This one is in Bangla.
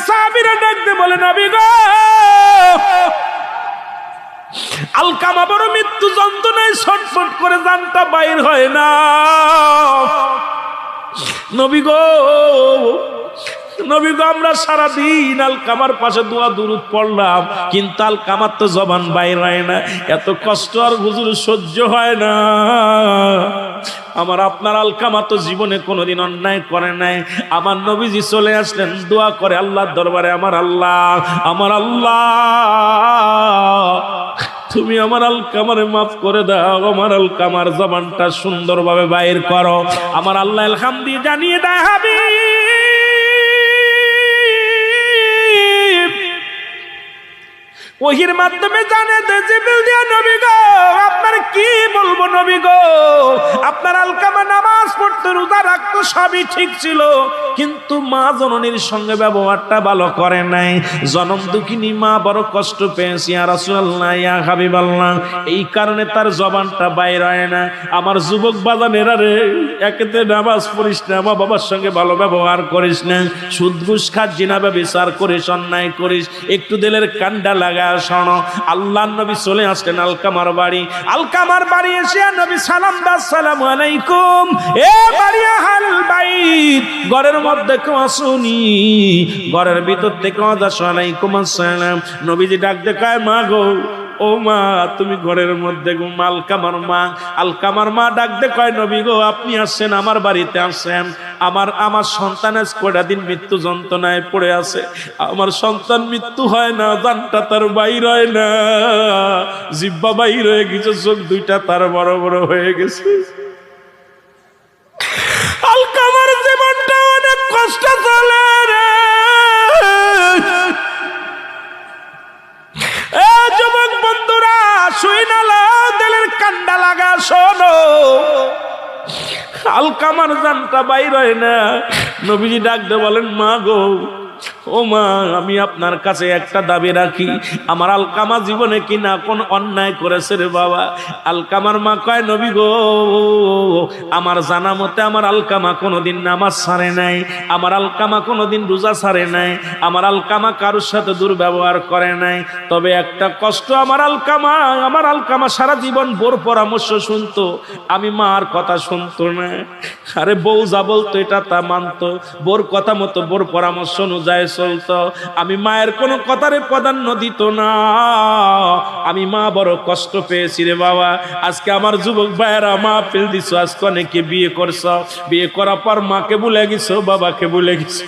সাহাবীরা ডাকতে বলে নবী গো আলকামা বড় মৃত্যু যন্ত্রণায় ছটফট করে জানটা বাইর হয় না। নবী গো আমরা সারাদিন আলকামার পাশে দোয়া দুরূদ পড়লাম, কিন্তু আলকামার তো জবান বাইর হয় না, এত কষ্ট আর হুজুর সহ্য হয় না। আমার আপনার আলকামা তো জীবনে কোনোদিন অন্যায় করে নাই। আমার নবীজি চলে আসলেন, দোয়া করে আল্লাহর দরবারে, আমার আল্লাহ তুমি আমার আলকামারে মাফ করে দাও, আমার আলকামার জবানটা সুন্দরভাবে বাইর করো। আমার আল্লাহ আলহামদুলিল্লাহ জানিয়ে দেয় হাবিব ওহির মাধ্যমে জানে জিবরিল দিয়া নবী গো আপনার কি বলবো নবী গো, আপনার আলকামা নামাজ পড়তে রোজা রাখতো সবই ঠিক ছিল, কিন্তু মা জননীর সঙ্গে ব্যবহারটা ভালো করে নাই। জনম দুঃখিনী মা বড় কষ্ট পেয়েছি ইয়া রাসূলুল্লাহ ইয়া হাবিবাল্লাহ, এই কারণে তার জবানটা বাইর হয় না। আমার যুবক বাজানেরা রে, একেতে নামাজ পড়িস না, মা বাবার সঙ্গে ভালো ব্যবহার করিস না, সুদ ঘুষ খাস, জিনা ব্যভিচার করিস, অন্যায় করিস, একটু দিলের কান্ডা লাগা শোনো। আল্লাহর নবী চলে আসলেন আলকামার বাড়ি এসে নবী সালাম দাও, আসসালামু আলাইকুম, এ বাড়ি আহলুল বাইত, ঘরের মধ্যে কেউ আসুনি, ঘরের ভিতর থেকে ওয়ালাইকুম আসসালাম। নবীজি ডাক দিয়ে কয় মা গো, ও মা তুমি ঘরের মধ্যে গো। আলকামার মা ডাক দিয়ে কয় নবী গো আপনি আসছেন, আমার বাড়িতে আসছেন, আমার সন্তানের কয়টা দিন মৃত্যু যন্ত্রণায় পড়ে আছে, আমার সন্তান মৃত্যু হয় না, জানটা তার বাইর হয় না, জিহ্বা বাইর হয়ে গেছে, চোখ দুইটা তার বড় বড় হয়ে গেছে। আলকামার জীবনটা অনেক কষ্ট চলে রে। যুবক বন্ধুরা শুই না লাও, দিলের কান্ডা লাগা শোনো, আলকামার জানটা বাইর হয় না। নবীজি ডাক দিয়ে বলেন মা গো, ও মা আমি আপনার কাছে একটা দাবি রাখি, আমার আলকামা জীবনে কি না কোন অন্যায় করেছে রে বাবা? আলকামার মা কয় নবী গো আমার জানা মতে আমার আলকামা কোনোদিন নামাজ ছাড়ে নাই, আমার আলকামা কোনোদিন রোজা ছাড়ে নাই, আমার আলকামা কারোর সাথে দুর্ব্যবহার করে নাই, তবে একটা কষ্ট আমার আলকামা সারা জীবন বোর পরামর্শ শুনতো, আমি মার কথা শুনতো না। আরে বউ যা বলতো এটা তা মানতো, বোর কথা মতো বোর পরামর্শ অনুযায়ী চলতো, আমি মায়ের কোনো কথারে প্রাধান্য দিত না। আমি মা বড় কষ্ট পেয়েছি রে বাবা। আজকে আমার যুবক ভাইয়েরা মা ফেল দিছো, আজকে অনেকে বিয়ে করছো, বিয়ে করার পর মাকে ভুলে গেছো, বাবাকে ভুলে গেছো।